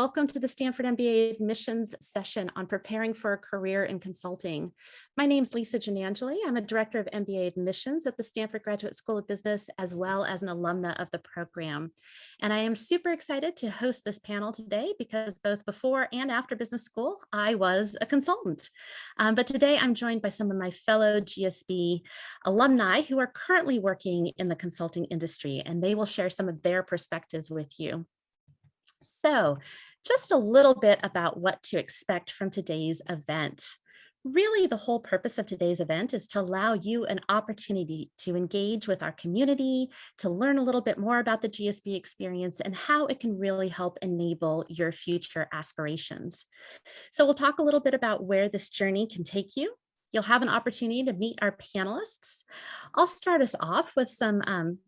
welcome to the Stanford MBA admissions session on preparing for a career in consulting. My name is Lisa Gianangeli. I'm a director of MBA admissions at the Stanford Graduate School of Business, as well as an alumna of the program. And I am super excited to host this panel today because both before and after business school, I was a consultant. But today I'm joined by some of my fellow GSB alumni who are currently working in the consulting industry, and they will share some of their perspectives with you. So just a little bit about what to expect from today's event. Really, the whole purpose of today's event is to allow you an opportunity to engage with our community, to learn a little bit more about the GSB experience and how it can really help enable your future aspirations. So we'll talk a little bit about where this journey can take you. You'll have an opportunity to meet our panelists. I'll start us off with some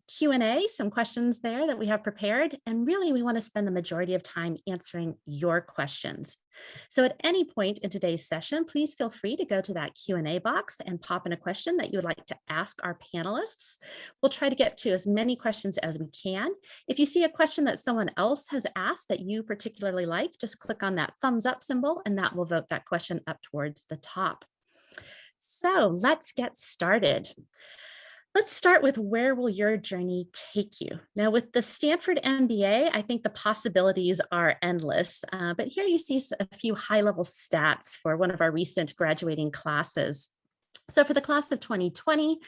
Q&A, some questions there that we have prepared. And really, we want to spend the majority of time answering your questions. So at any point in today's session, please feel free to go to that Q&A box and pop in a question that you would like to ask our panelists. We'll try to get to as many questions as we can. If you see a question that someone else has asked that you particularly like, just click on that thumbs up symbol and that will vote that question up towards the top. So let's get started. Let's start with where will your journey take you? Now with the Stanford MBA, I think the possibilities are endless, but here you see a few high-level stats for one of our recent graduating classes. So for the class of 2020,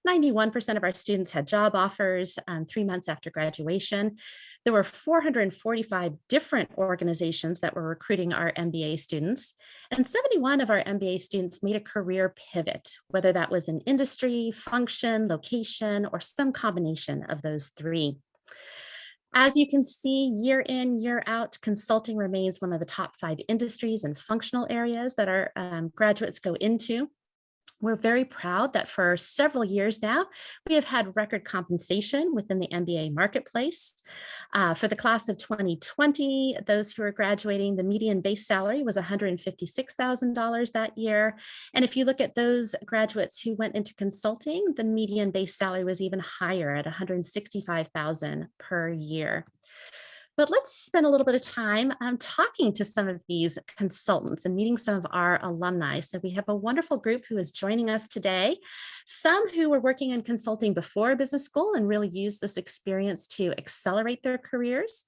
91% of our students had job offers 3 months after graduation. There were 445 different organizations that were recruiting our MBA students, and 71 of our MBA students made a career pivot, whether that was in industry, function, location, or some combination of those three. As you can see, year in, year out, consulting remains one of the top 5 industries and functional areas that our graduates go into. We're very proud that for several years now, we have had record compensation within the MBA marketplace. For the class of 2020, those who are graduating, the median base salary was $156,000 that year. And if you look at those graduates who went into consulting, the median base salary was even higher at $165,000 per year. But let's spend a little bit of time talking to some of these consultants and meeting some of our alumni. So we have a wonderful group who is joining us today. Some who were working in consulting before business school and really used this experience to accelerate their careers,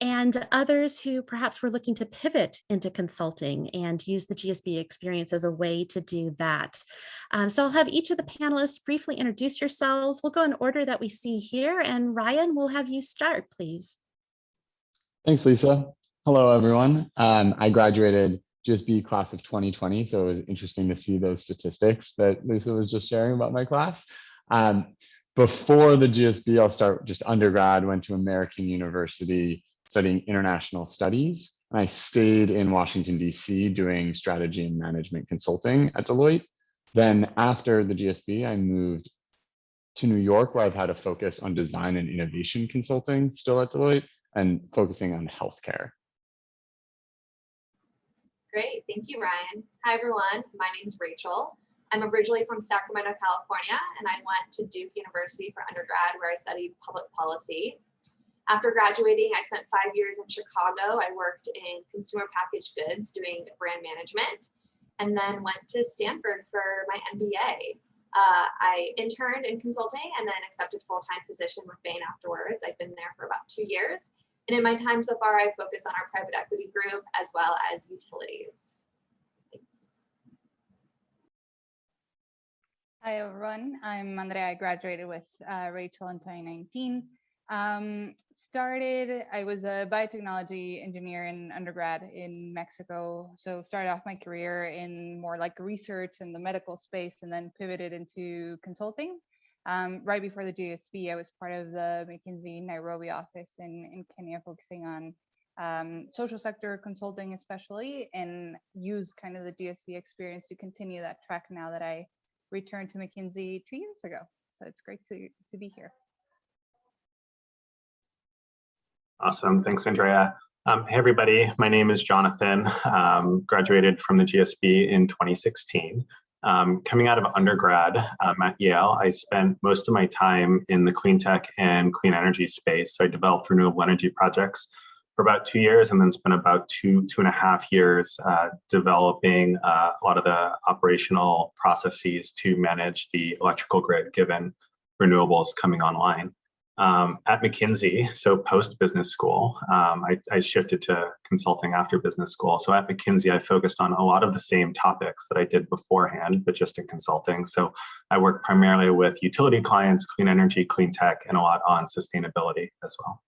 and others who perhaps were looking to pivot into consulting and use the GSB experience as a way to do that. So I'll have each of the panelists briefly introduce yourselves. We'll go in order that we see here, and Ryan, we'll have you start, please. Thanks, Lisa. Hello, everyone. I graduated GSB class of 2020, so it was interesting to see those statistics that Lisa was just sharing about my class. Before the GSB, I'll start just undergrad, went to American University studying international studies. I stayed in Washington, D.C. doing strategy and management consulting at Deloitte. Then after the GSB, I moved to New York, where I've had a focus on design and innovation consulting still at Deloitte, and focusing on healthcare. Great, thank you, Ryan. Hi, everyone. My name is Rachel. I'm originally from Sacramento, California, and I went to Duke University for undergrad, where I studied public policy. After graduating, I spent 5 years in Chicago. I worked in consumer packaged goods doing brand management, and then went to Stanford for my MBA. I interned in consulting and then accepted full-time position with Bain afterwards. I've been there for about 2 years. And in my time so far, I focus on our private equity group as well as utilities. Thanks. Hi, everyone. I'm Andrea. I graduated with Rachel in 2019. I was a biotechnology engineer in undergrad in Mexico. So started off my career in more like research in the medical space and then pivoted into consulting. Right before the GSB, I was part of the McKinsey Nairobi office in Kenya, focusing on social sector consulting especially, and use kind of the GSB experience to continue that track now that I returned to McKinsey 2 years ago. So it's great to be here. Awesome, thanks, Andrea. Hey, everybody, my name is Jonathan, graduated from the GSB in 2016. Coming out of undergrad at Yale, I spent most of my time in the clean tech and clean energy space. So I developed renewable energy projects for about 2 years, and then spent about two and a half years developing a lot of the operational processes to manage the electrical grid given renewables coming online. At McKinsey, so post business school, I shifted to consulting after business school. So at McKinsey, I focused on a lot of the same topics that I did beforehand, but just in consulting. So I work primarily with utility clients, clean energy, clean tech, and a lot on sustainability as well.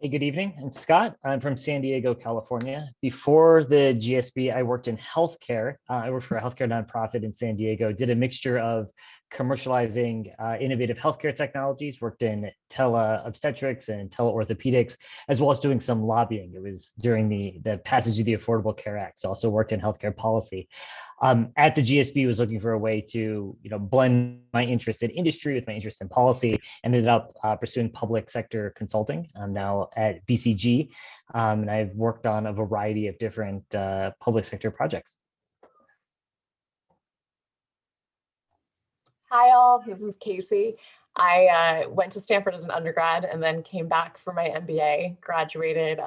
Hey, good evening. I'm Scott. I'm from San Diego, California. Before the GSB, I worked in healthcare. I worked for a healthcare nonprofit in San Diego, did a mixture of commercializing innovative healthcare technologies, worked in tele-obstetrics and tele-orthopedics, as well as doing some lobbying. It was during the passage of the Affordable Care Act, so also worked in healthcare policy. At the GSB, was looking for a way to blend my interest in industry with my interest in policy, and ended up pursuing public sector consulting. I'm now at BCG, and I've worked on a variety of different public sector projects. Hi all, this is Casey. I went to Stanford as an undergrad and then came back for my MBA, graduated,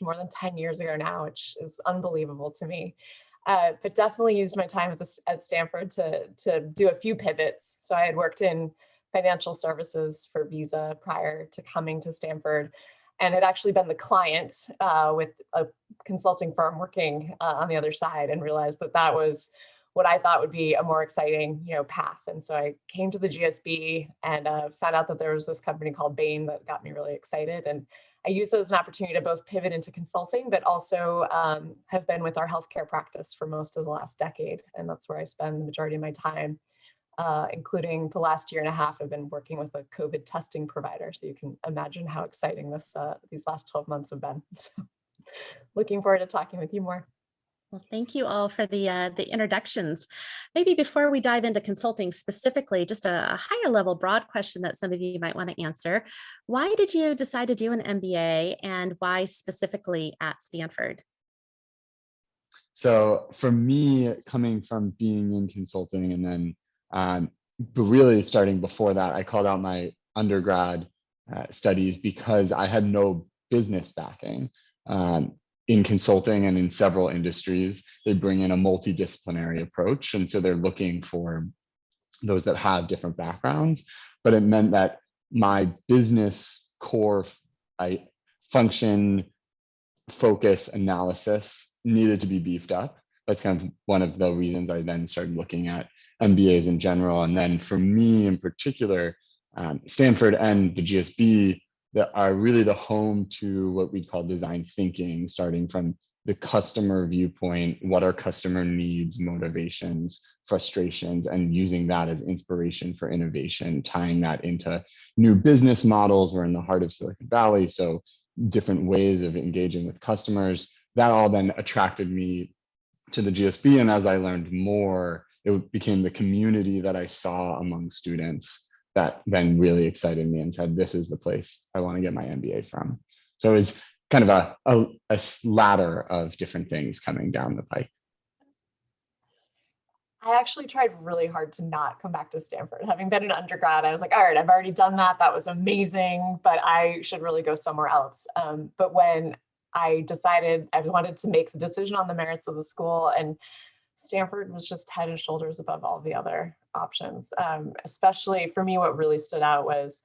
more than 10 years ago now, which is unbelievable to me. But definitely used my time at Stanford to do a few pivots. So I had worked in financial services for Visa prior to coming to Stanford, and had actually been the client with a consulting firm working on the other side, and realized that that was what I thought would be a more exciting path. And so I came to the GSB and found out that there was this company called Bain that got me really excited. And I used it as an opportunity to both pivot into consulting, but also have been with our healthcare practice for most of the last decade. And that's where I spend the majority of my time, including the last year and a half. I've been working with a COVID testing provider. So you can imagine how exciting these last 12 months have been. So looking forward to talking with you more. Well, thank you all for the introductions. Maybe before we dive into consulting specifically, just a higher level broad question that some of you might want to answer. Why did you decide to do an MBA, and why specifically at Stanford? So for me, coming from being in consulting and then, but really starting before that, I called out my undergrad studies because I had no business backing. In consulting and in several industries, they bring in a multidisciplinary approach. And so they're looking for those that have different backgrounds, but it meant that my business core function, focus, analysis needed to be beefed up. That's kind of one of the reasons I then started looking at MBAs in general. And then for me in particular, Stanford and the GSB that are really the home to what we call design thinking, starting from the customer viewpoint, what are customer needs, motivations, frustrations, and using that as inspiration for innovation, tying that into new business models. We're in the heart of Silicon Valley, so different ways of engaging with customers. That all then attracted me to the GSB, and as I learned more, it became the community that I saw among students that then really excited me and said, this is the place I want to get my MBA from. So it was kind of a ladder of different things coming down the pike. I actually tried really hard to not come back to Stanford. Having been an undergrad, I was like, all right, I've already done that. That was amazing, but I should really go somewhere else. But when I decided I wanted to make the decision on the merits of the school, and Stanford was just head and shoulders above all the other options. Especially for me, what really stood out was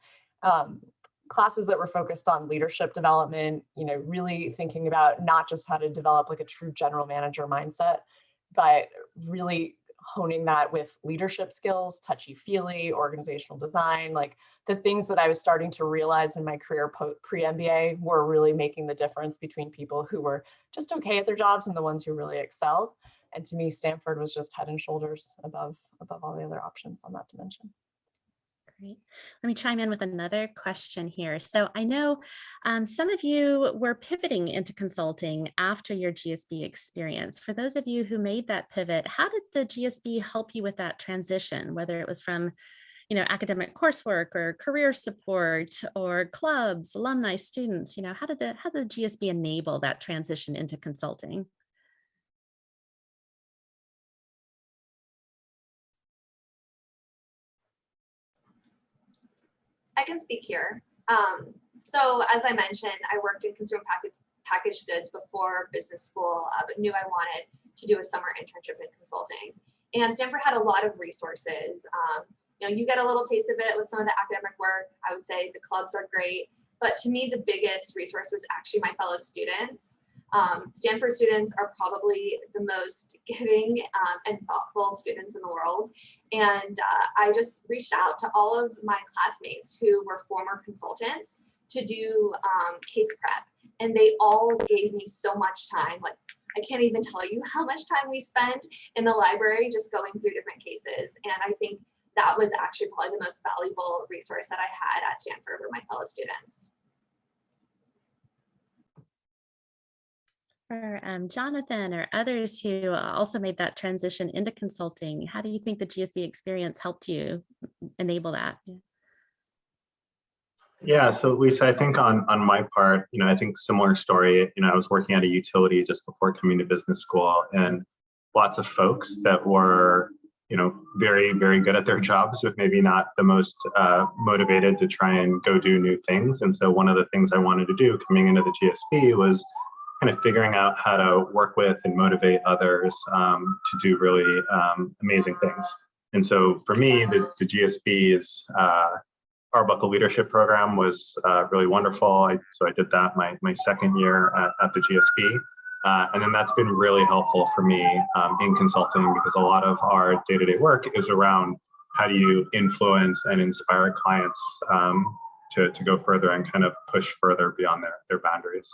classes that were focused on leadership development, really thinking about not just how to develop like a true general manager mindset, but really honing that with leadership skills, touchy-feely, organizational design, like the things that I was starting to realize in my career pre-MBA were really making the difference between people who were just okay at their jobs and the ones who really excelled. And to me, Stanford was just head and shoulders above all the other options on that dimension. Great. Let me chime in with another question here. So I know some of you were pivoting into consulting after your GSB experience. For those of you who made that pivot, how did the GSB help you with that transition, whether it was from academic coursework or career support or clubs, alumni, students? How did the GSB enable that transition into consulting? I can speak here. So as I mentioned, I worked in consumer packaged goods before business school, but knew I wanted to do a summer internship in consulting. And Stanford had a lot of resources. You get a little taste of it with some of the academic work. I would say the clubs are great, but to me, the biggest resource was actually my fellow students. Stanford students are probably the most giving and thoughtful students in the world. And I just reached out to all of my classmates who were former consultants to do case prep. And they all gave me so much time. Like, I can't even tell you how much time we spent in the library just going through different cases. And I think that was actually probably the most valuable resource that I had at Stanford were my fellow students. For Jonathan or others who also made that transition into consulting, how do you think the GSB experience helped you enable that? Yeah, so Lisa, I think on my part, I think similar story. I was working at a utility just before coming to business school, and lots of folks that were, very, very good at their jobs, but maybe not the most motivated to try and go do new things. And so one of the things I wanted to do coming into the GSB was kind of figuring out how to work with and motivate others to do really amazing things. And so for me, the GSB's Arbuckle Leadership Program was really wonderful. So I did that my second year at the GSB. And then that's been really helpful for me in consulting, because a lot of our day-to-day work is around how do you influence and inspire clients to go further and kind of push further beyond their boundaries.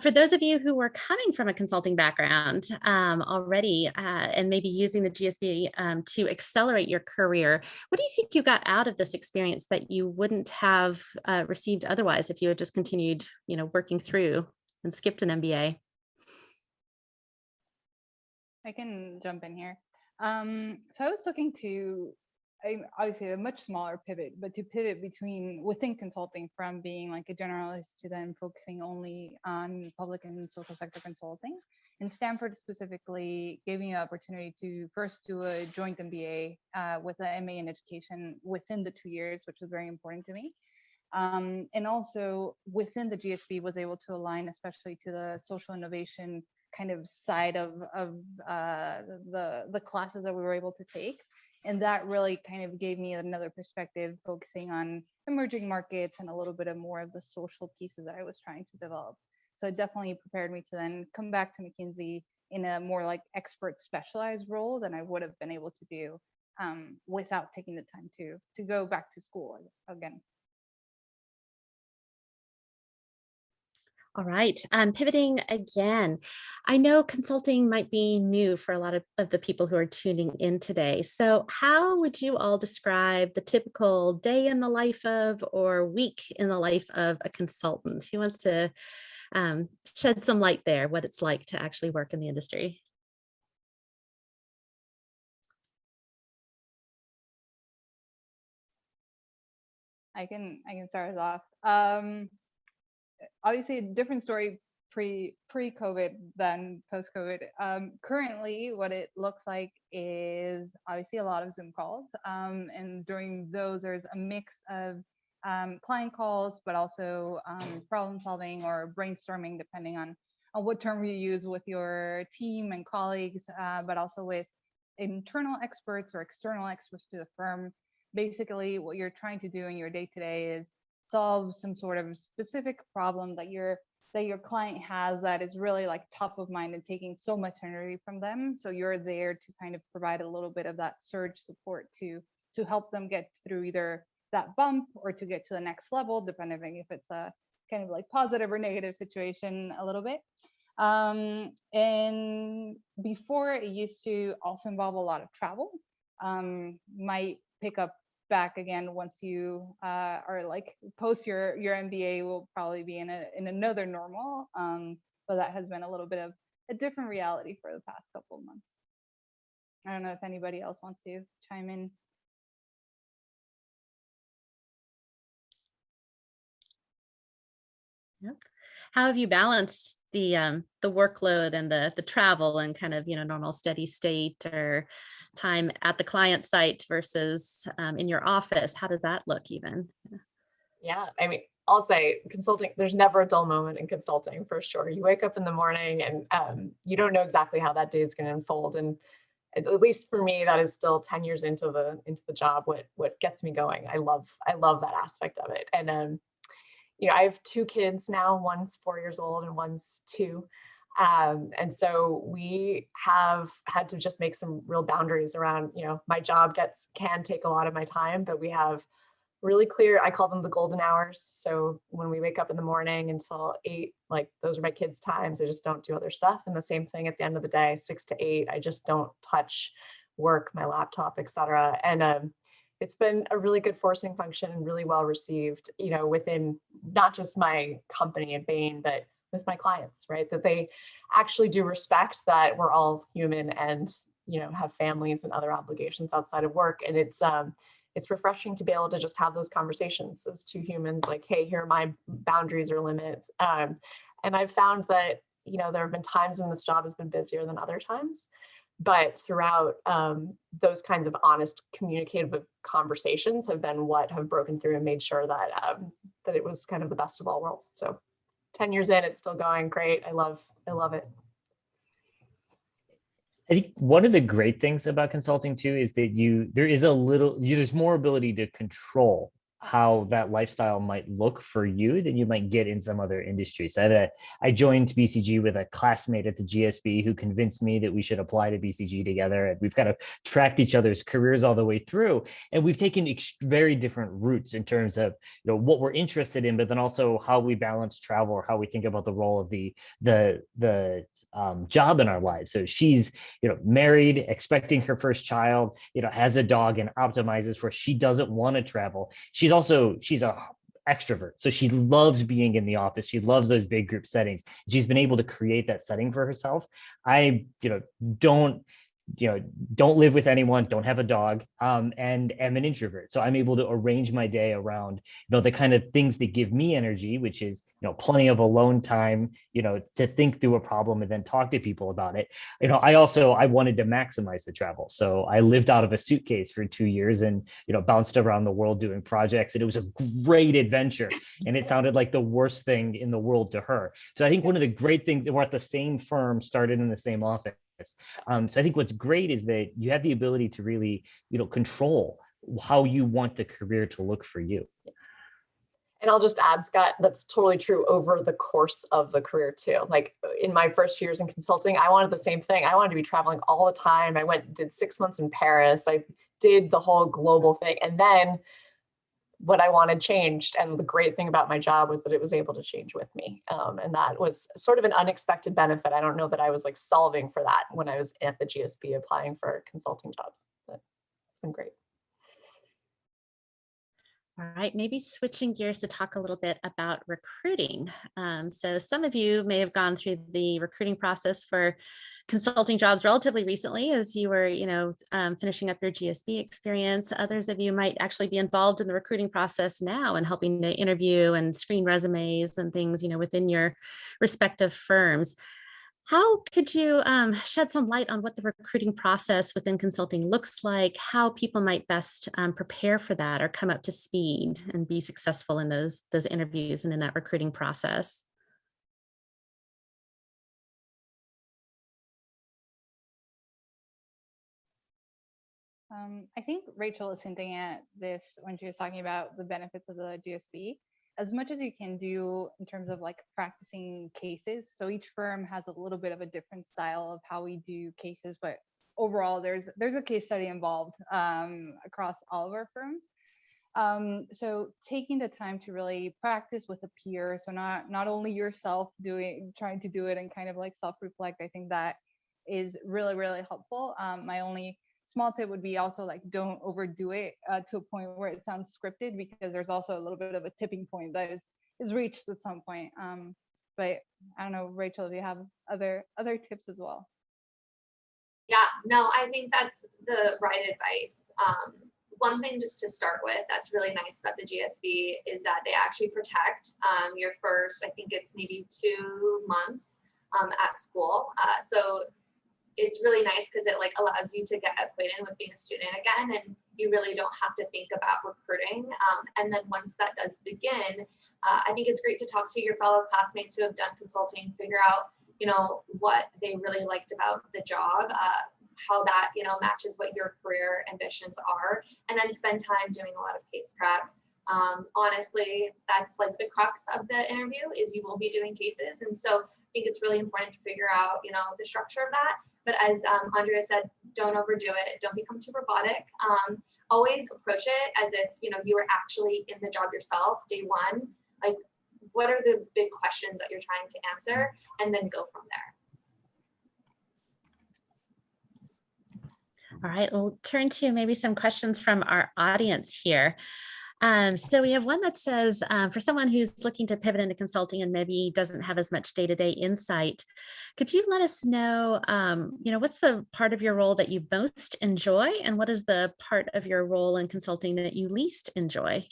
For those of you who were coming from a consulting background already and maybe using the GSB to accelerate your career, what do you think you got out of this experience that you wouldn't have received otherwise if you had just continued, working through and skipped an MBA? I can jump in here. So I was looking to obviously a much smaller pivot, but to pivot within consulting from being like a generalist to then focusing only on public and social sector consulting. And Stanford specifically gave me the opportunity to first do a joint MBA with an MA in education within the 2 years, which was very important to me. And also within the GSB was able to align, especially to the social innovation kind of side of the classes that we were able to take. And that really kind of gave me another perspective, focusing on emerging markets and a little bit of more of the social pieces that I was trying to develop. So it definitely prepared me to then come back to McKinsey in a more like expert specialized role than I would have been able to do without taking the time to go back to school again. All right, pivoting again. I know consulting might be new for a lot of the people who are tuning in today. So how would you all describe the typical day in the life of or week in the life of a consultant? Who wants to shed some light there, what it's like to actually work in the industry? I can start us off. Obviously a different story pre-COVID than post-COVID. Currently, what it looks like is obviously a lot of Zoom calls. And during those, there's a mix of client calls, but also problem solving or brainstorming, depending on what term you use with your team and colleagues, but also with internal experts or external experts to the firm. Basically, what you're trying to do in your day-to-day is solve some sort of specific problem that your client has that is really like top of mind and taking so much energy from them. So you're there to kind of provide a little bit of that surge support to help them get through either that bump or to get to the next level, depending if it's a kind of like positive or negative situation a little bit. And before, it used to also involve a lot of travel. Might pick up back again once you are like post your MBA will probably be in another normal, but that has been a little bit of a different reality for the past couple of months. I don't know if anybody else wants to chime in. Yep. How have you balanced the workload and the travel and kind of, normal steady state or time at the client site versus in your office? How does that look even? Yeah, I mean, I'll say consulting, there's never a dull moment in consulting for sure. You wake up in the morning and you don't know exactly how that day is going to unfold. And at least for me, that is still 10 years into the job, what gets me going. I love that aspect of it. And I have 2 kids now, one's 4 years old and one's 2. And so we have had to just make some real boundaries around, my job can take a lot of my time, but we have really clear, I call them the golden hours. So when we wake up in the morning until 8, like those are my kids' times. I just don't do other stuff. And the same thing at the end of the day, 6 to 8, I just don't touch work, my laptop, etc. And it's been a really good forcing function and really well received, within not just my company at Bain, but with my clients, right? That they actually do respect that we're all human and, have families and other obligations outside of work. And it's refreshing to be able to just have those conversations as 2 humans, like, hey, here are my boundaries or limits. And I've found that, there have been times when this job has been busier than other times, but throughout those kinds of honest communicative conversations have been what have broken through and made sure that that it was kind of the best of all worlds. So 10 years in, it's still going great. I love it. I think one of the great things about consulting too is that there's more ability to control how that lifestyle might look for you than you might get in some other industries. I joined BCG with a classmate at the GSB who convinced me that we should apply to BCG together. And we've kind of tracked each other's careers all the way through. And we've taken very different routes in terms of what we're interested in, but then also how we balance travel or how we think about the role of the job in our lives. So she's, married, expecting her first child, has a dog and optimizes for, she doesn't want to travel. She's a extrovert. So she loves being in the office. She loves those big group settings. She's been able to create that setting for herself. I, don't live with anyone, don't have a dog, and am an introvert. So I'm able to arrange my day around, the kind of things that give me energy, which is, plenty of alone time, to think through a problem and then talk to people about it. I wanted to maximize the travel. So I lived out of a suitcase for 2 years and, bounced around the world doing projects. And it was a great adventure. And it sounded like the worst thing in the world to her. So I think one of the great things, we're at the same firm, started in the same office. So I think what's great is that you have the ability to really, control how you want the career to look for you. And I'll just add, Scott, that's totally true over the course of the career too. Like in my first years in consulting, I wanted the same thing. I wanted to be traveling all the time. I did 6 months in Paris. I did the whole global thing. And then what I wanted changed. And the great thing about my job was that it was able to change with me. And that was sort of an unexpected benefit. I don't know that I was like solving for that when I was at the GSB applying for consulting jobs, but it's been great. All right, maybe switching gears to talk a little bit about recruiting. So some of you may have gone through the recruiting process for consulting jobs relatively recently as you were, finishing up your GSB experience. Others of you might actually be involved in the recruiting process now and helping to interview and screen resumes and things, within your respective firms. How could you shed some light on what the recruiting process within consulting looks like, how people might best prepare for that or come up to speed and be successful in those interviews and in that recruiting process? I think Rachel is hinting at this when she was talking about the benefits of the GSB. As much as you can do in terms of like practicing cases. So each firm has a little bit of a different style of how we do cases, but overall there's a case study involved across all of our firms. So taking the time to really practice with a peer, so not only yourself trying to do it and kind of like self-reflect, I think that is really, really helpful. My only small tip would be also like don't overdo it to a point where it sounds scripted, because there's also a little bit of a tipping point that is reached at some point. But I don't know, Rachel, if you have other tips as well. Yeah, no, I think that's the right advice. One thing just to start with that's really nice about the GSB is that they actually protect your first, I think it's maybe 2 months at school. So it's really nice because it like allows you to get acquainted with being a student again, and you really don't have to think about recruiting. And then once that does begin, I think it's great to talk to your fellow classmates who have done consulting, figure out, you know, what they really liked about the job, how that, you know, matches what your career ambitions are, and then spend time doing a lot of case prep. Honestly, that's like the crux of the interview is you will be doing cases. And so I think it's really important to figure out, you know, the structure of that. But as Andrea said, don't overdo it. Don't become too robotic. Always approach it as if, you know, you were actually in the job yourself day one. Like, what are the big questions that you're trying to answer? And then go from there. All right, we'll turn to maybe some questions from our audience here. So we have one that says, for someone who's looking to pivot into consulting and maybe doesn't have as much day-to-day insight, could you let us know, you know, what's the part of your role that you most enjoy, and what is the part of your role in consulting that you least enjoy?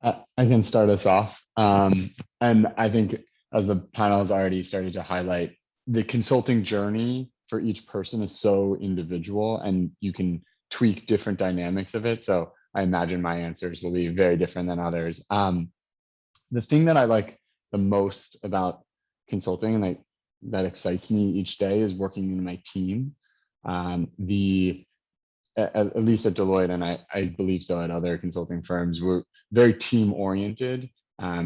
I can start us off. And I think, as the panel has already started to highlight, the consulting journey for each person is so individual, and you can tweak different dynamics of it. So I imagine my answers will be very different than others. The thing that I like the most about consulting and that excites me each day is working in my team. At least at Deloitte, and I believe so at other consulting firms, we're very team oriented.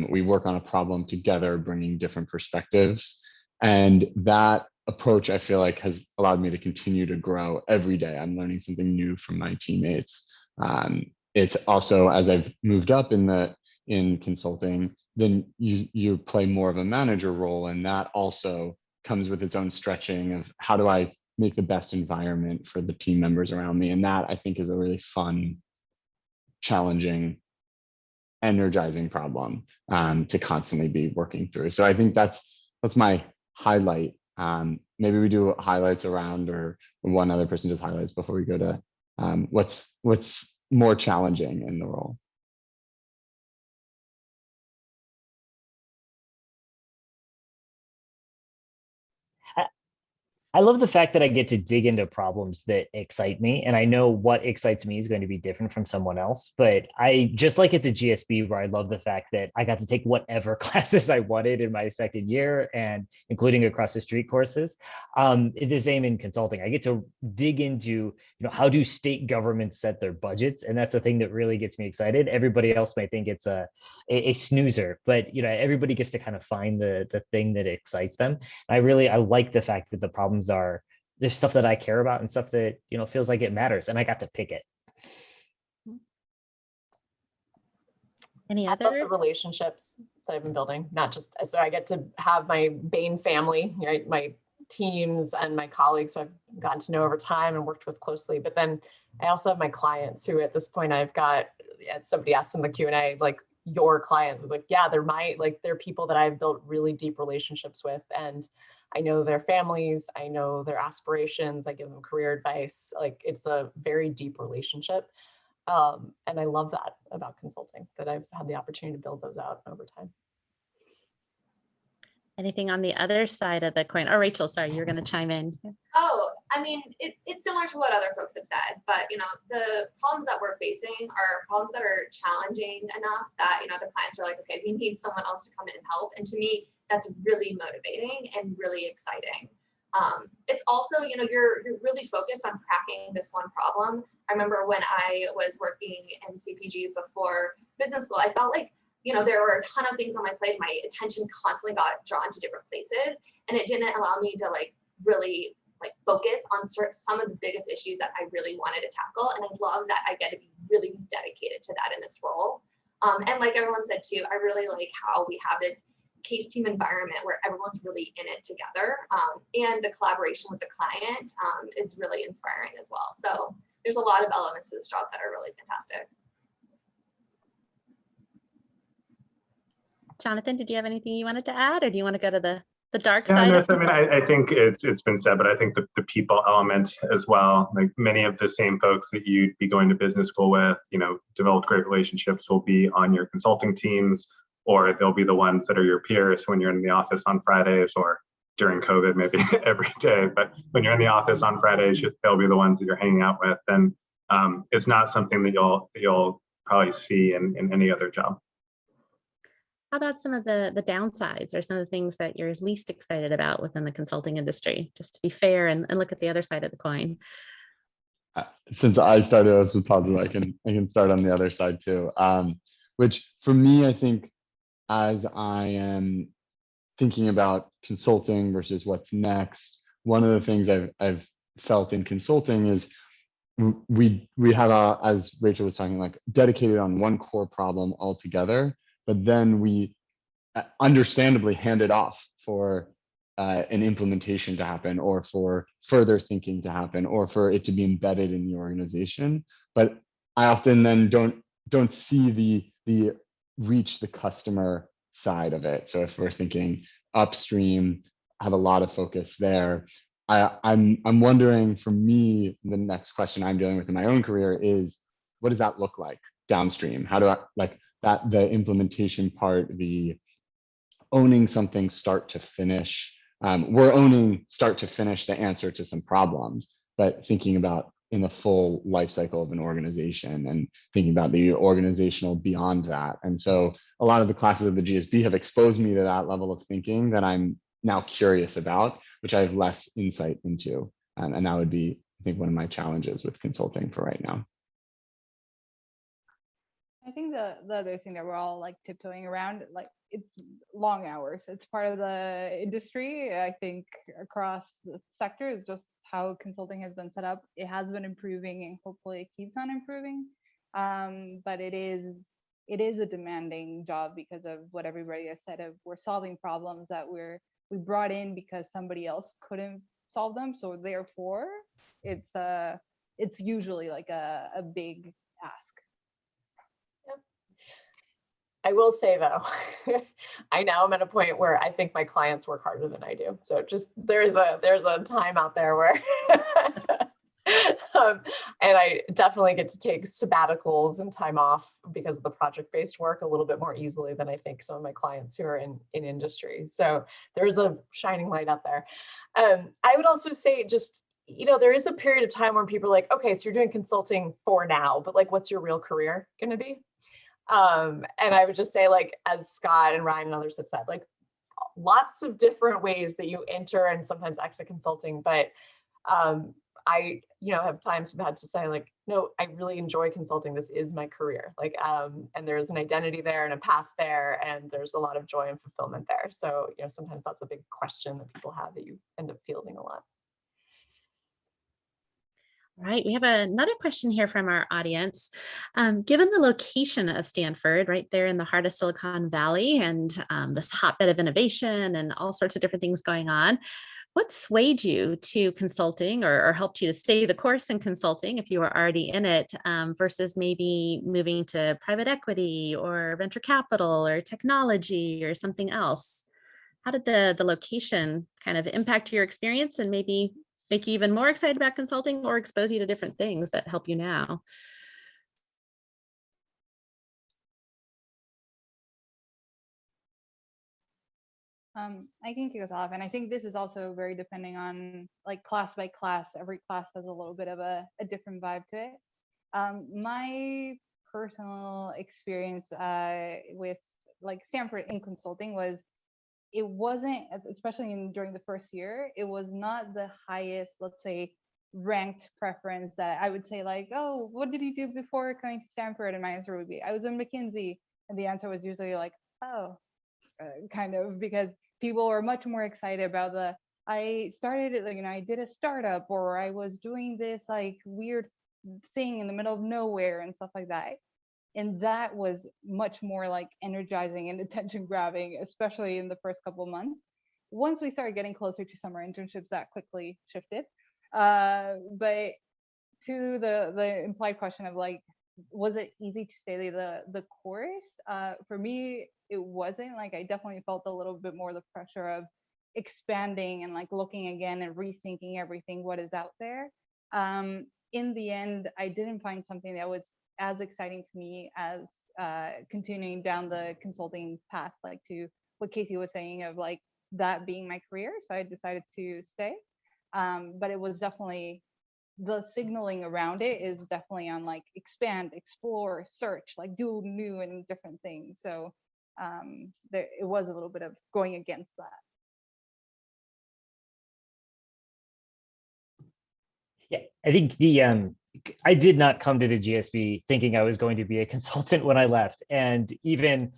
We work on a problem together, bringing different perspectives. And that approach, I feel like, has allowed me to continue to grow every day. I'm learning something new from my teammates. It's also, as I've moved up in consulting, then you play more of a manager role, and that also comes with its own stretching of how do I make the best environment for the team members around me. And that, I think, is a really fun, challenging, energizing problem to constantly be working through. So I think that's my highlight. Maybe we do highlights around, or one other person does highlights before we go to what's more challenging in the role. I love the fact that I get to dig into problems that excite me, and I know what excites me is going to be different from someone else. But I just like at the GSB, where I love the fact that I got to take whatever classes I wanted in my second year, and including across the street courses. It's the same in consulting. I get to dig into, you know, how do state governments set their budgets, and that's the thing that really gets me excited. Everybody else might think it's a snoozer, but you know, everybody gets to kind of find the thing that excites them. I like the fact that the problems there's stuff that I care about and stuff that, you know, feels like it matters, and I got to pick it. Any I love other? the relationships that I've been building, not just, so I get to have my Bain family, right, my teams and my colleagues who I've gotten to know over time and worked with closely. But then I also have my clients who at this point I've got, somebody asked in the Q&A, like, your clients. I was like, yeah, they're people that I've built really deep relationships with, and I know their families, I know their aspirations, I give them career advice. Like, it's a very deep relationship. And I love that about consulting, that I've had the opportunity to build those out over time. Anything on the other side of the coin? Oh, Rachel, sorry, you're going to chime in. Oh, I mean, it's similar to what other folks have said, but you know, the problems that we're facing are problems that are challenging enough that, you know, the clients are like, okay, we need someone else to come in and help. And to me, that's really motivating and really exciting. It's also, you know, you're really focused on cracking this one problem. I remember when I was working in CPG before business school, I felt like, you know, there were a ton of things on my plate. My attention constantly got drawn to different places, and it didn't allow me to like really like focus on some of the biggest issues that I really wanted to tackle. And I love that I get to be really dedicated to that in this role. And like everyone said too, I really like how we have this case team environment where everyone's really in it together. And the collaboration with the client is really inspiring as well. So there's a lot of elements to this job that are really fantastic. Jonathan, did you have anything you wanted to add, or do you want to go to the the dark Yeah, side no, of so I mean, I think it's been said, but I think the people element as well, like many of the same folks that you'd be going to business school with, developed great relationships will be on your consulting teams, or they'll be the ones that are your peers when you're in the office on Fridays, or during COVID, maybe every day. But when you're in the office on Fridays, they'll be the ones that you're hanging out with. And it's not something that you'll probably see in any other job. How about some of the downsides or some of the things that you're least excited about within the consulting industry, just to be fair and look at the other side of the coin? Since I started as with positive, I can start on the other side too. Which for me, I think as I am thinking about consulting versus what's next, one of the things I've felt in consulting is we have as Rachel was talking, like dedicated on one core problem altogether, but then we understandably hand it off for an implementation to happen, or for further thinking to happen, or for it to be embedded in the organization. But I often then don't see the reach the customer side of it. So if we're thinking upstream, have a lot of focus there. I'm wondering, for me, the next question I'm dealing with in my own career is, what does that look like downstream? How do I, like, that the implementation part, the owning something start to finish? We're owning start to finish the answer to some problems, but thinking about in the full life cycle of an organization and thinking about the organizational beyond that. And so a lot of the classes of the GSB have exposed me to that level of thinking that I'm now curious about, which I have less insight into. And that would be, I think, one of my challenges with consulting for right now. I think the other thing that we're all like tiptoeing around, like, it's long hours. It's part of the industry. I think across the sector is just how consulting has been set up. It has been improving, and hopefully it keeps on improving. But it is a demanding job because of what everybody has said. Of we're solving problems that we brought in because somebody else couldn't solve them. So therefore, it's usually like a big ask. I will say though, I now am at a point where I think my clients work harder than I do. So just there's a time out there where, and I definitely get to take sabbaticals and time off because of the project-based work a little bit more easily than I think some of my clients who are in industry. So there's a shining light out there. I would also say just, there is a period of time where people are like, okay, so you're doing consulting for now, but like, what's your real career going to be? And I would just say, like, as Scott and Ryan and others have said, like, lots of different ways that you enter and sometimes exit consulting. But I, have times I've had to say, like, no, I really enjoy consulting. This is my career. Like, and there's an identity there and a path there, and there's a lot of joy and fulfillment there. So, sometimes that's a big question that people have that you end up fielding a lot. Right. We have another question here from our audience. Given the location of Stanford, right there in the heart of Silicon Valley, and this hotbed of innovation and all sorts of different things going on, what swayed you to consulting or helped you to stay the course in consulting if you were already in it, versus maybe moving to private equity or venture capital or technology or something else? How did the location kind of impact your experience and maybe make you even more excited about consulting or expose you to different things that help you now? I can kick us off. And I think this is also very depending on, like, class by class. Every class has a little bit of a different vibe to it. My personal experience with, like, Stanford in consulting was, it wasn't, especially during the first year, it was not the highest, let's say, ranked preference that I would say, like, oh, what did you do before coming to Stanford? And my answer would be, I was in McKinsey. And the answer was usually like, oh, kind of, because people were much more excited about I started, like, I did a startup, or I was doing this like weird thing in the middle of nowhere and stuff like that. And that was much more like energizing and attention grabbing, especially in the first couple of months. Once we started getting closer to summer internships, that quickly shifted. But to the implied question of, like, was it easy to stay the course? For me, it wasn't. Like, I definitely felt a little bit more the pressure of, expanding and like looking again and rethinking everything, what is out there. In the end, I didn't find something that was as exciting to me as continuing down the consulting path, like to what Casey was saying of like that being my career. So I decided to stay. But it was definitely, the signaling around it is definitely on like expand, explore, search, like do new and different things. So it was a little bit of going against that. Yeah, I think I did not come to the GSB thinking I was going to be a consultant when I left, and even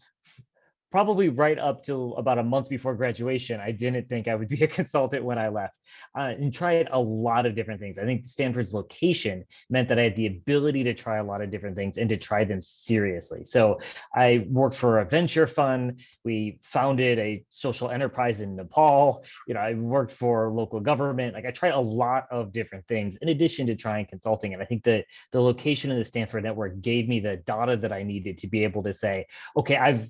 probably right up till about a month before graduation, I didn't think I would be a consultant when I left, and tried a lot of different things. I think Stanford's location meant that I had the ability to try a lot of different things and to try them seriously. So I worked for a venture fund. We founded a social enterprise in Nepal. I worked for local government. Like I tried a lot of different things in addition to trying consulting. And I think the location of the Stanford network gave me the data that I needed to be able to say, okay, I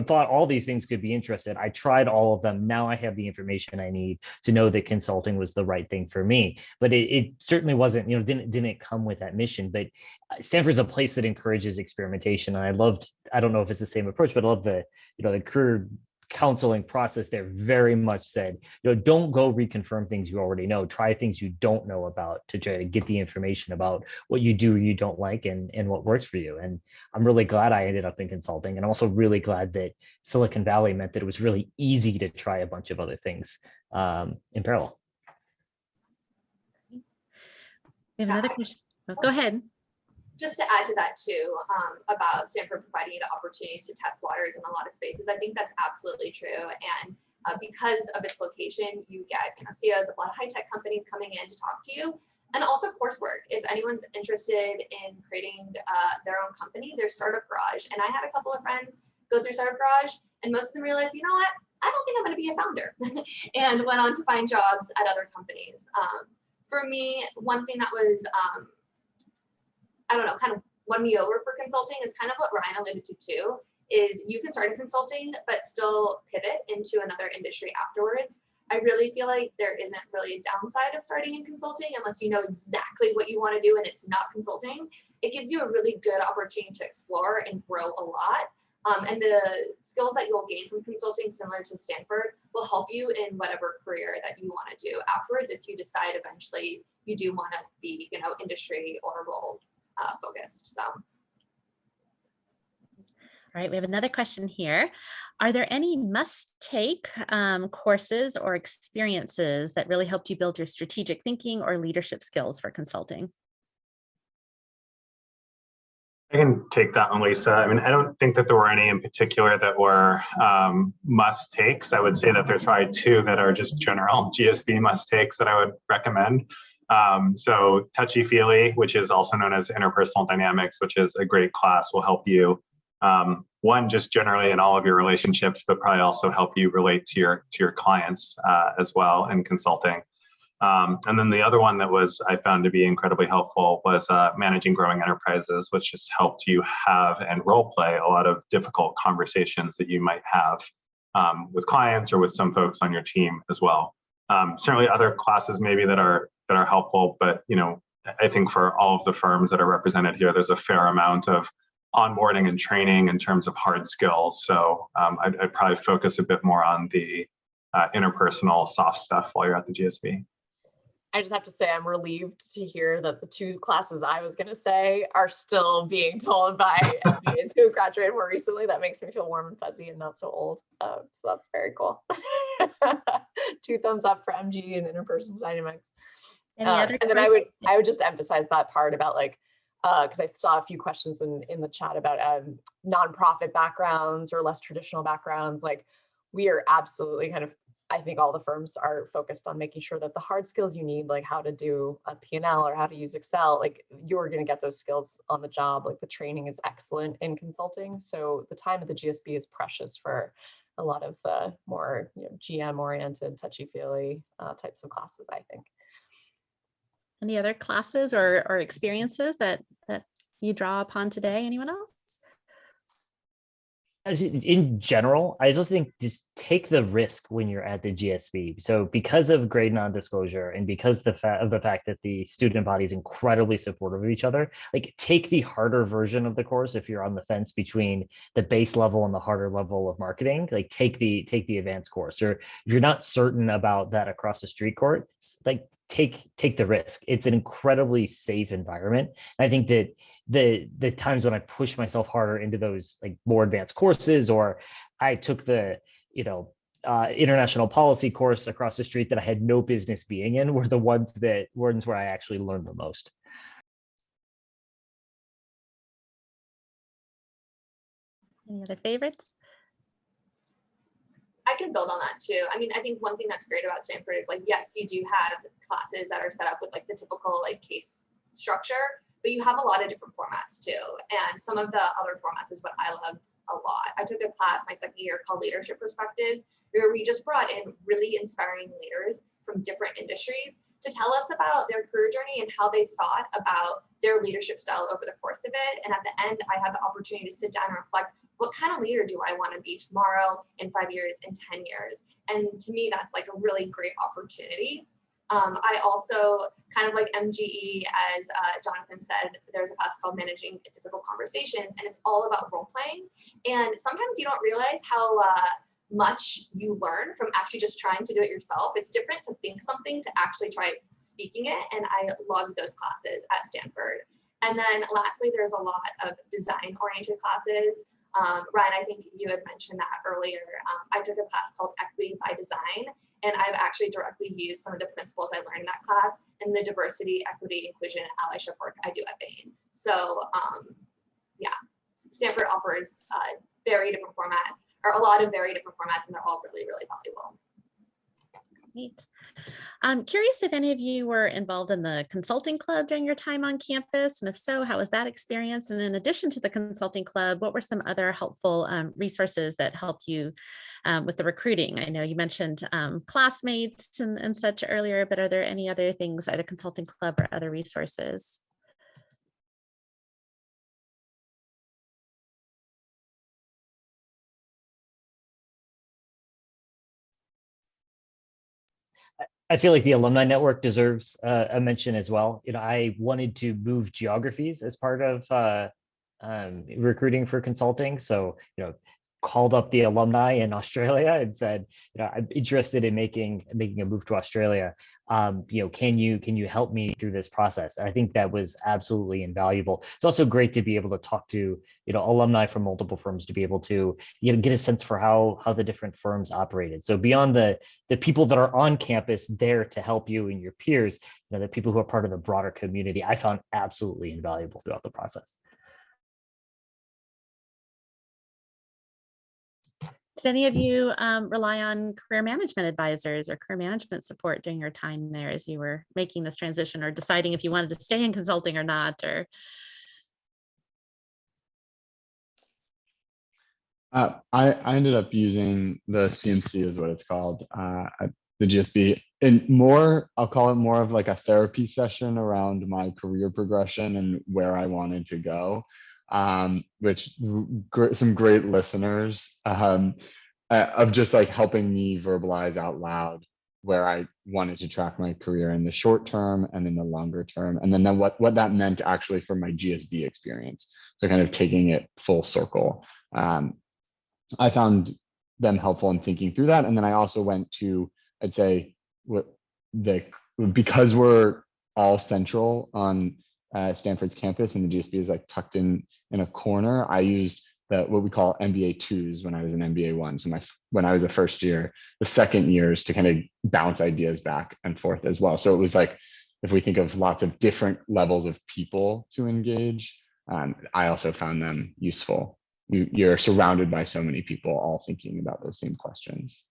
thought all these things could be interested. I tried all of them. Now I have the information I need to know that consulting was the right thing for me. But it certainly wasn't, didn't come with that mission. But Stanford's a place that encourages experimentation. And I don't know if it's the same approach, but I love the career counseling process there very much said, don't go reconfirm things you already know. Try things you don't know about to try to get the information about what you do or you don't like and what works for you. And I'm really glad I ended up in consulting. And I'm also really glad that Silicon Valley meant that it was really easy to try a bunch of other things in parallel. We have another question. Oh, go ahead. Just to add to that too, about Stanford providing you the opportunities to test waters in a lot of spaces, I think that's absolutely true. And because of its location, you get CEOs of a lot of high-tech companies coming in to talk to you, and also coursework. If anyone's interested in creating their own company, there's Startup Garage. And I had a couple of friends go through Startup Garage, and most of them realized, you know what, I don't think I'm going to be a founder, and went on to find jobs at other companies. For me, one thing that was kind of won me over for consulting is kind of what Ryan alluded to too, is you can start in consulting, but still pivot into another industry afterwards. I really feel like there isn't really a downside of starting in consulting unless you know exactly what you want to do and it's not consulting. It gives you a really good opportunity to explore and grow a lot. And the skills that you'll gain from consulting, similar to Stanford, will help you in whatever career that you want to do afterwards if you decide eventually you do want to be, industry or role focused. So. All right, we have another question here. Are there any must-take courses or experiences that really helped you build your strategic thinking or leadership skills for consulting? I can take that one, Lisa. I mean, I don't think that there were any in particular that were must-takes. I would say that there's probably two that are just general GSB must-takes that I would recommend. So touchy-feely, which is also known as interpersonal dynamics, which is a great class, will help you, one, just generally in all of your relationships, but probably also help you relate to your clients as well in consulting. And then the other one that I found to be incredibly helpful was managing growing enterprises, which just helped you have and role play a lot of difficult conversations that you might have with clients or with some folks on your team as well. Certainly other classes maybe that are helpful, but I think for all of the firms that are represented here, there's a fair amount of onboarding and training in terms of hard skills. So I'd probably focus a bit more on the interpersonal soft stuff while you're at the GSB. I just have to say I'm relieved to hear that the two classes I was going to say are still being told by MBAs who graduated more recently. That makes me feel warm and fuzzy and not so old. So that's very cool. 2 thumbs up for MG and interpersonal dynamics. And then I would just emphasize that part about because I saw a few questions in the chat about nonprofit backgrounds or less traditional backgrounds. We are absolutely I think all the firms are focused on making sure that the hard skills you need, like how to do a P&L or how to use Excel, you're going to get those skills on the job. The training is excellent in consulting. So the time at the GSB is precious for a lot of more GM oriented, touchy-feely types of classes, I think. Any other classes or experiences that you draw upon today? Anyone else? In general, I also think just take the risk when you're at the GSB. So because of grade non-disclosure and because of the fact that the student body is incredibly supportive of each other, like take the harder version of the course if you're on the fence between the base level and the harder level of marketing, like take the advanced course. Or if you're not certain about that across the street court, like take the risk. It's an incredibly safe environment. And I think that the times when I push myself harder into those like more advanced courses, or I took the international policy course across the street that I had no business being in, were the ones where I actually learned the most. Any other favorites? I can build on that too. I mean, I think one thing that's great about Stanford is like, yes, you do have classes that are set up with like the typical like case structure, but you have a lot of different formats too. And some of the other formats is what I love a lot. I took a class my second year called Leadership Perspectives, where we just brought in really inspiring leaders from different industries to tell us about their career journey and how they thought about their leadership style over the course of it. And at the end, I had the opportunity to sit down and reflect, what kind of leader do I want to be tomorrow, in 5 years, in 10 years? And to me, that's like a really great opportunity. I also kind of like MGE, as Jonathan said, there's a class called Managing Difficult Conversations, and it's all about role playing. And sometimes you don't realize how much you learn from actually just trying to do it yourself. It's different to think something to actually try speaking it. And I love those classes at Stanford. And then lastly, there's a lot of design oriented classes. Ryan, I think you had mentioned that earlier. I took a class called Equity by Design, and I've actually directly used some of the principles I learned in that class in the diversity, equity, inclusion, and allyship work I do at Bain. So yeah, Stanford offers very different formats, or a lot of very different formats, and they're all really, really valuable. Great. I'm curious if any of you were involved in the consulting club during your time on campus, and if so, how was that experience? And in addition to the consulting club, what were some other helpful resources that helped you with the recruiting? I know you mentioned classmates and such earlier, but are there any other things at a consulting club or other resources? I feel like the alumni network deserves a mention as well. I wanted to move geographies as part of recruiting for consulting. So, called up the alumni in Australia and said, I'm interested in making a move to Australia. Can you help me through this process? And I think that was absolutely invaluable. It's also great to be able to talk to, alumni from multiple firms, to be able to, get a sense for how the different firms operated. So beyond the people that are on campus there to help you and your peers, the people who are part of the broader community, I found absolutely invaluable throughout the process. Did any of you rely on career management advisors or career management support during your time there as you were making this transition or deciding if you wanted to stay in consulting or not? Or I ended up using the CMC, is what it's called, at the GSB, and I'll call it more of like a therapy session around my career progression and where I wanted to go. Which some great listeners of just like helping me verbalize out loud where I wanted to track my career in the short term and in the longer term, and then what that meant actually for my GSB experience. So kind of taking it full circle. I found them helpful in thinking through that. And then I also went to, I'd say, because we're all central on Stanford's campus and the GSB is like tucked in a corner, I used what we call MBA 2s when I was an MBA 1. So when I was a first year, the second years to kind of bounce ideas back and forth as well. So it was like, if we think of lots of different levels of people to engage, I also found them useful. You're surrounded by so many people all thinking about those same questions.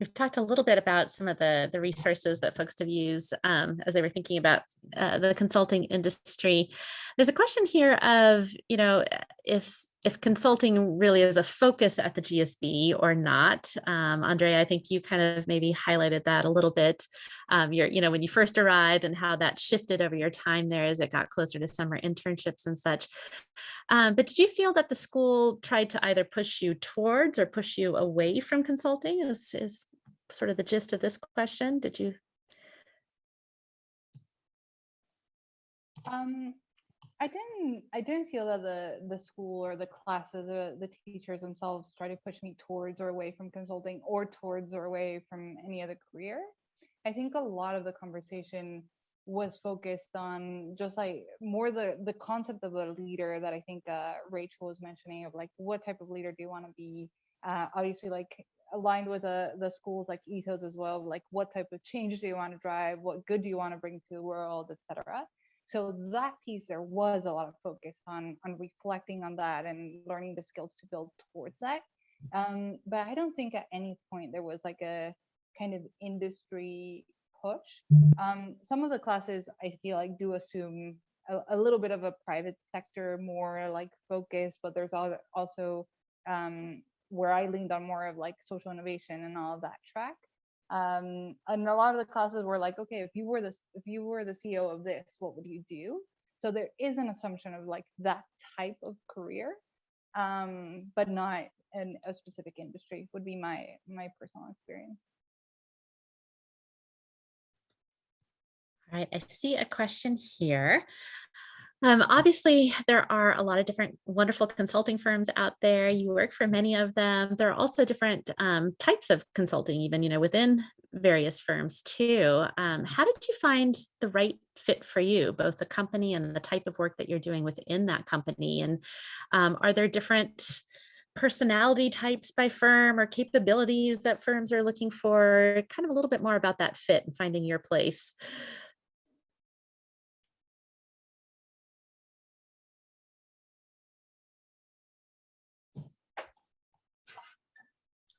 we've talked a little bit about some of the resources that folks have used as they were thinking about the consulting industry. There's a question here of, if consulting really is a focus at the GSB or not. Andrea, I think you kind of maybe highlighted that a little bit. When you first arrived and how that shifted over your time there as it got closer to summer internships and such. But did you feel that the school tried to either push you towards or push you away from consulting? Is sort of the gist of this question. Did you? I didn't feel that the school or the classes, the teachers themselves tried to push me towards or away from consulting or towards or away from any other career. I think a lot of the conversation was focused on just like more the concept of a leader that I think Rachel was mentioning, of like, what type of leader do you want to be? Obviously, like aligned with the school's like ethos as well, like what type of change do you want to drive? What good do you want to bring to the world, etc. So that piece, there was a lot of focus on reflecting on that and learning the skills to build towards that. But I don't think at any point there was like a kind of industry push. Some of the classes I feel like do assume a little bit of a private sector, more like focus, but there's also where I leaned on more of like social innovation and all of that track. And a lot of the classes were like, okay, if you were the CEO of this, what would you do? So there is an assumption of like that type of career, but not in a specific industry, would be my personal experience. All right, I see a question here. Obviously, there are a lot of different wonderful consulting firms out there. You work for many of them. There are also different types of consulting, even within various firms too. How did you find the right fit for you, both the company and the type of work that you're doing within that company? And are there different personality types by firm or capabilities that firms are looking for? Kind of a little bit more about that fit and finding your place.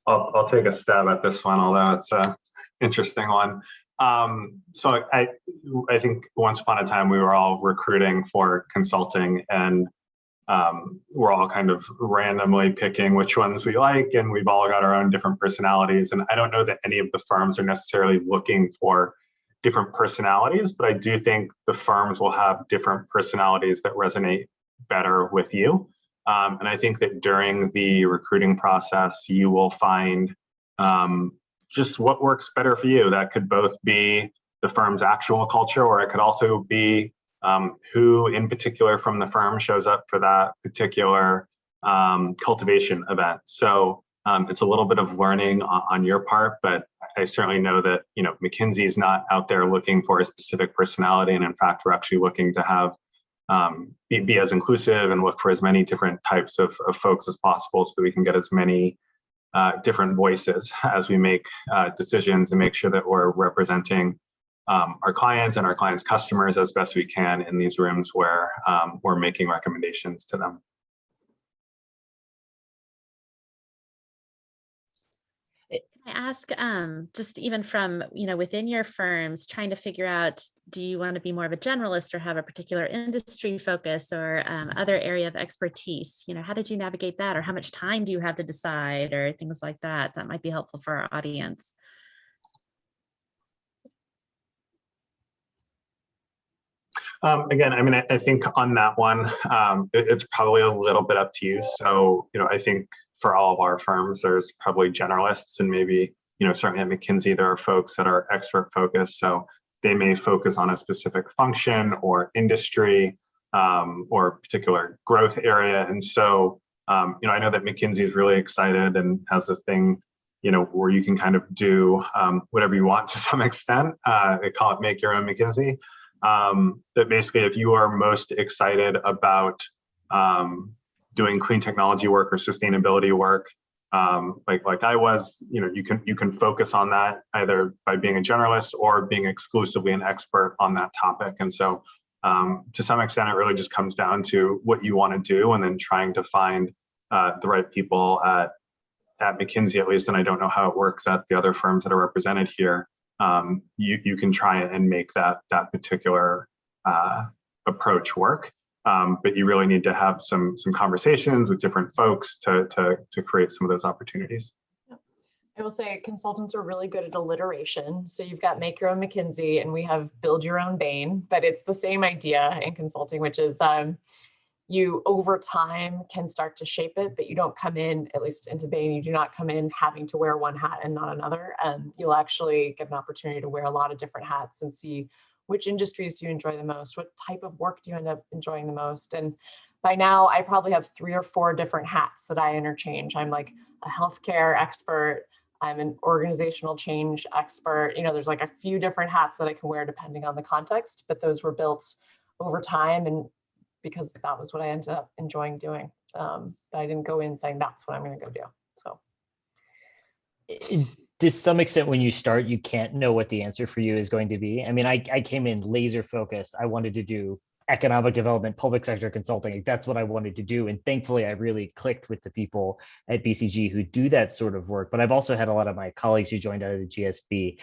I'll take a stab at this one, although it's an interesting one. So I think once upon a time we were all recruiting for consulting, and we're all kind of randomly picking which ones we like, and we've all got our own different personalities. And I don't know that any of the firms are necessarily looking for different personalities, but I do think the firms will have different personalities that resonate better with you. And I think that during the recruiting process, you will find just what works better for you. That could both be the firm's actual culture, or it could also be who in particular from the firm shows up for that particular cultivation event. So it's a little bit of learning on your part, but I certainly know that McKinsey is not out there looking for a specific personality. And in fact, we're actually looking to have be as inclusive and look for as many different types of folks as possible, so that we can get as many different voices as we make decisions and make sure that we're representing our clients and our clients' customers as best we can in these rooms where we're making recommendations to them. I ask, just even from, within your firms, trying to figure out, do you want to be more of a generalist or have a particular industry focus or other area of expertise? How did you navigate that, or how much time do you have to decide, or things like that? That might be helpful for our audience. Again, I mean, I think on that one, it's probably a little bit up to you. So, I think for all of our firms, there's probably generalists, and maybe, certainly at McKinsey, there are folks that are expert focused. So they may focus on a specific function or industry or particular growth area. And so, I know that McKinsey is really excited and has this thing, where you can kind of do whatever you want to some extent. They call it Make Your Own McKinsey. That basically, if you are most excited about doing clean technology work or sustainability work, like I was, you can focus on that either by being a generalist or being exclusively an expert on that topic. And so, to some extent, it really just comes down to what you want to do, and then trying to find the right people at McKinsey, at least. And I don't know how it works at the other firms that are represented here. You can try and make that particular approach work. but you really need to have some conversations with different folks to create some of those opportunities. I will say consultants are really good at alliteration. So you've got make your own McKinsey and we have build your own Bain, but it's the same idea in consulting, which is you over time can start to shape it, but you don't come in, at least into Bain, you do not come in having to wear one hat and not another. You'll actually get an opportunity to wear a lot of different hats and see which industries do you enjoy the most? What type of work do you end up enjoying the most? And by now I probably have 3 or 4 different hats that I interchange. I'm like a healthcare expert. I'm an organizational change expert. You know, there's like a few different hats that I can wear depending on the context, but those were built over time and because that was what I ended up enjoying doing. But I didn't go in saying that's what I'm going to go do. So to some extent, when you start, you can't know what the answer for you is going to be. I mean, I came in laser focused. I wanted to do economic development, public sector consulting. Like, that's what I wanted to do. And thankfully, I really clicked with the people at BCG who do that sort of work. But I've also had a lot of my colleagues who joined out of the GSB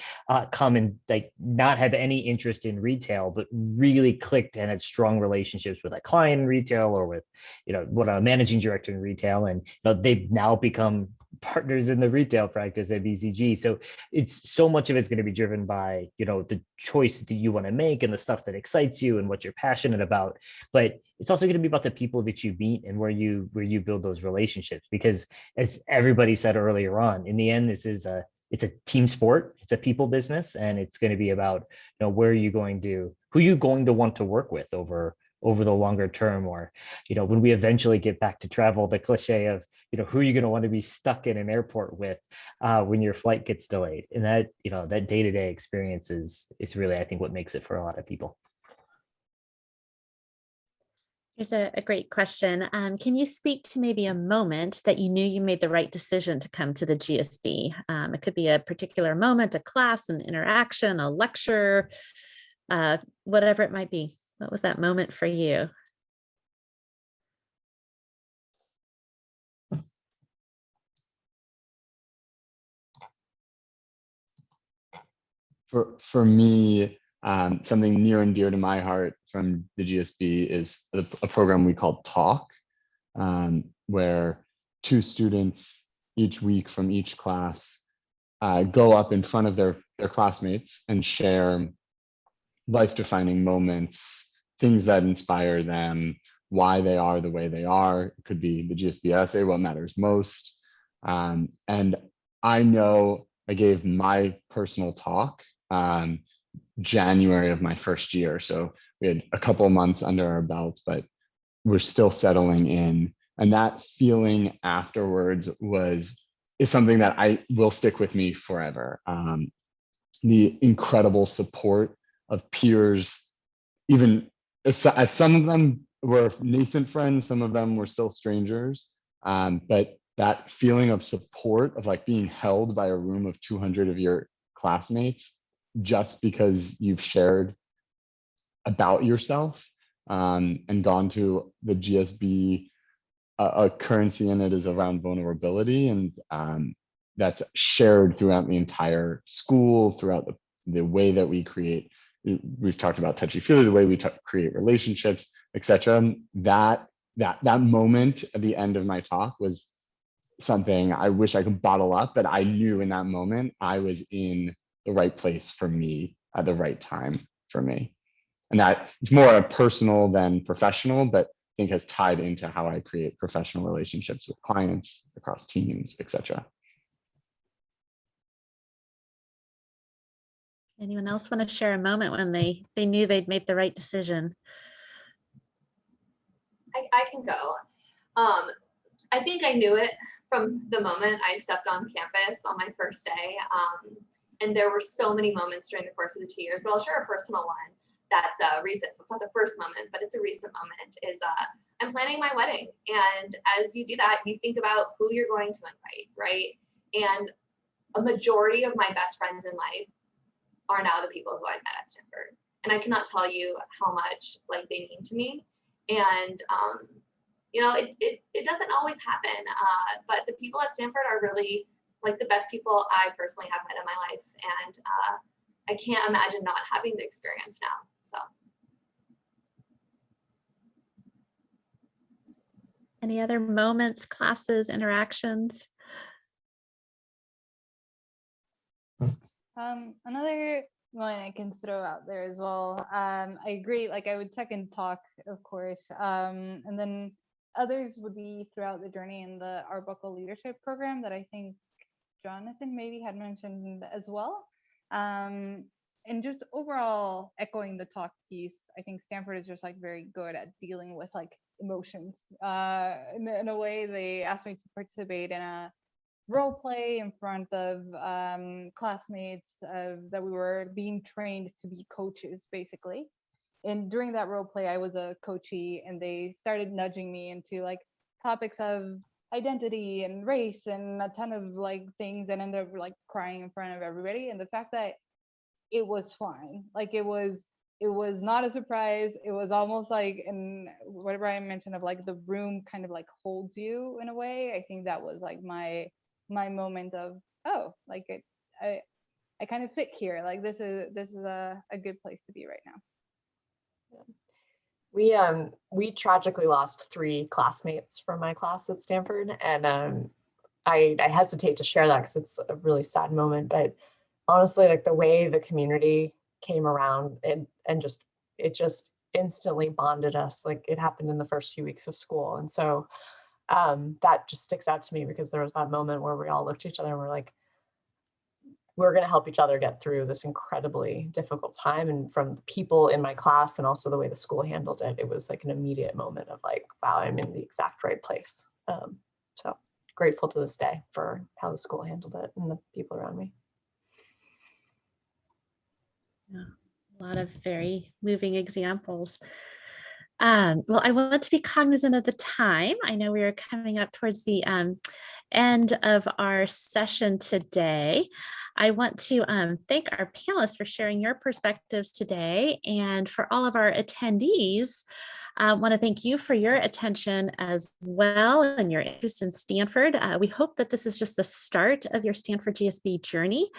come and like not have any interest in retail, but really clicked and had strong relationships with a client in retail or with, you know, what a managing director in retail. And you know, they've now become partners in the retail practice at BCG. So it's so much of it's going to be driven by, you know, the choice that you want to make and the stuff that excites you and what you're passionate about. But it's also going to be about the people that you meet and where you build those relationships. Because as everybody said earlier on, in the end, it's a team sport, it's a people business, and it's going to be about, you know, who are you going to want to work with over the longer term, or, you know, when we eventually get back to travel, the cliche of, you know, who are you going to want to be stuck in an airport with when your flight gets delayed. And that, you know, that day-to-day experience is really, I think, what makes it for a lot of people. Here's a great question. Can you speak to maybe a moment that you knew you made the right decision to come to the GSB? It could be a particular moment, a class, an interaction, a lecture, whatever it might be. What was that moment for you? For me, something near and dear to my heart from the GSB is a program we call Talk, where 2 students each week from each class go up in front of their classmates and share life-defining moments, things that inspire them, why they are the way they are. It could be the GSB essay, what matters most. And I know I gave my personal talk January of my first year. So we had a couple of months under our belt, but we're still settling in. And that feeling afterwards is something that I will stick with me forever. The incredible support of peers, even at some of them were nascent friends, some of them were still strangers. But that feeling of support, of like being held by a room of 200 of your classmates, just because you've shared about yourself and gone to the GSB, a currency in it is around vulnerability, and that's shared throughout the entire school, throughout the way that we create. We've talked about touchy-feely, the way we create relationships, etc. That moment at the end of my talk was something I wish I could bottle up, but I knew in that moment I was in the right place for me at the right time for me. And that it's more personal than professional, but I think has tied into how I create professional relationships with clients across teams, etc. Anyone else want to share a moment when they knew they'd made the right decision? I can go. I think I knew it from the moment I stepped on campus on my first day. And there were so many moments during the course of the 2 years, but I'll share a personal one that's recent. So it's not the first moment, but it's a recent moment, is I'm planning my wedding. And as you do that, you think about who you're going to invite, right? And a majority of my best friends in life are now the people who I met at Stanford. And I cannot tell you how much like they mean to me. And you know, it doesn't always happen, but the people at Stanford are really like the best people I personally have met in my life. And I can't imagine not having the experience now, so. Any other moments, classes, interactions? Another one I can throw out there as well. I agree. Like I would second talk, of course, and then others would be throughout the journey in the Arbuckle Leadership Program that I think Jonathan maybe had mentioned as well. And just overall echoing the talk piece, I think Stanford is just like very good at dealing with like emotions. In a way, they asked me to participate in a role play in front of classmates that we were being trained to be coaches, basically. And during that role play, I was a coachee, and they started nudging me into like topics of identity and race and a ton of like things, and ended up like crying in front of everybody. And the fact that it was fine, like it was not a surprise. It was almost like, and whatever I mentioned of like the room kind of like holds you in a way. I think that was like my moment of, oh, like I kind of fit here. Like this is a good place to be right now. We tragically lost 3 classmates from my class at Stanford, and I hesitate to share that because it's a really sad moment. But honestly, like the way the community came around and it just instantly bonded us. Like it happened in the first few weeks of school, and so that just sticks out to me because there was that moment where we all looked at each other and we're like, we're going to help each other get through this incredibly difficult time. And from the people in my class and also the way the school handled it, it was like an immediate moment of like, wow, I'm in the exact right place. So grateful to this day for how the school handled it and the people around me. Yeah, a lot of very moving examples. Well, I want to be cognizant of the time. I know we are coming up towards the end of our session today. I want to thank our panelists for sharing your perspectives today, and for all of our attendees. I want to thank you for your attention as well and your interest in Stanford. We hope that this is just the start of your Stanford GSB journey.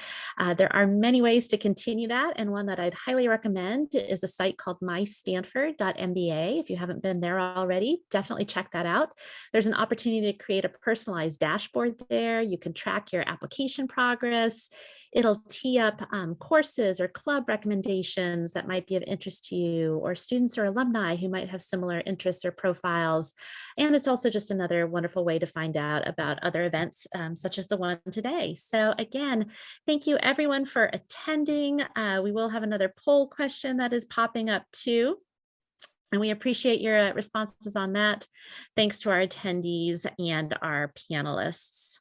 There are many ways to continue that, and one that I'd highly recommend is a site called mystanford.mba. If you haven't been there already, definitely check that out. There's an opportunity to create a personalized dashboard there. You can track your application progress. It'll tee up courses or club recommendations that might be of interest to you, or students or alumni who might have similar interests or profiles. And it's also just another wonderful way to find out about other events such as the one today. So again, thank you everyone for attending. We will have another poll question that is popping up too, and we appreciate your responses on that. Thanks to our attendees and our panelists.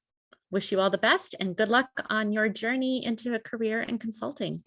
Wish you all the best and good luck on your journey into a career in consulting.